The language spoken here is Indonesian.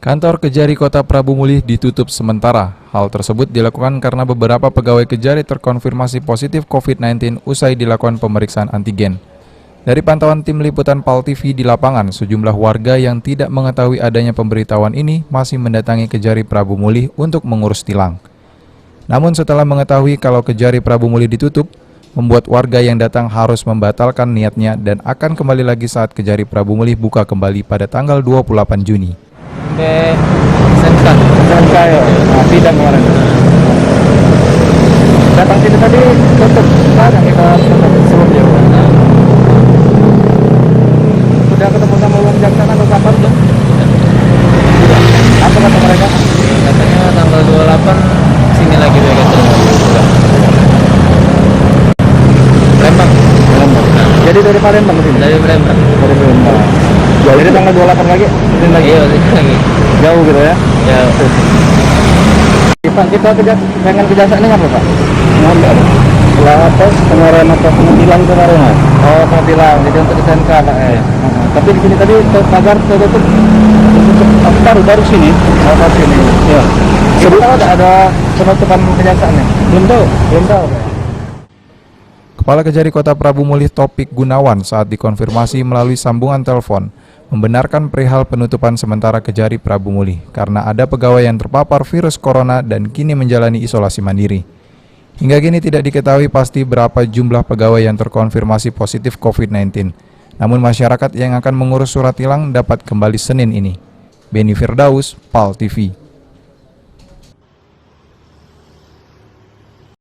Kantor Kejari Kota Prabu Mulih ditutup sementara. Hal tersebut dilakukan karena beberapa pegawai Kejari terkonfirmasi positif COVID-19 usai dilakukan pemeriksaan antigen. Dari pantauan tim liputan PAL TV di lapangan, sejumlah warga yang tidak mengetahui adanya pemberitahuan ini masih mendatangi Kejari Prabu Mulih untuk mengurus tilang. Namun setelah mengetahui kalau Kejari Prabu Mulih ditutup, membuat warga yang datang harus membatalkan niatnya dan akan kembali lagi saat Kejari Prabu Mulih buka kembali pada tanggal 28 Juni. Sampai SMK ya, sidang kemarin. Datang sini tadi tutup, ada kita sebelumnya. Sudah ketemu sama uang jaksa atau kapan tuh? Apa kata mereka? Katanya tanggal 28 sini lagi mereka sudah. Palembang. Jadi dari Palembang ke sini? Dari Palembang. Dari Palembang. Jadi tanggal 28 lagi? Sini lagi? Iya, sini lagi. Jauh gitu ya? Ya. Pak, kita dengan kejaksaan ini apa Pak? Ngambil lapas kemarin atau pengadilan kemarin? Oh, pengadilan. Jadi untuk SMK Pak ya? Tapi di sini tadi pagar tertutup baru sini. Oh, baru sini. Ya. Sebelum ada penutupan kejaksaannya? Belum tahu. Belum tahu. Kepala Kejari Kota Prabu Mulih Topik Gunawan saat dikonfirmasi melalui sambungan telepon membenarkan perihal penutupan sementara Kejari Prabu Mulih karena ada pegawai yang terpapar virus corona dan kini menjalani isolasi mandiri. Hingga kini tidak diketahui pasti berapa jumlah pegawai yang terkonfirmasi positif COVID-19. Namun masyarakat yang akan mengurus surat tilang dapat kembali Senin ini. Beni Firdaus, PAL TV.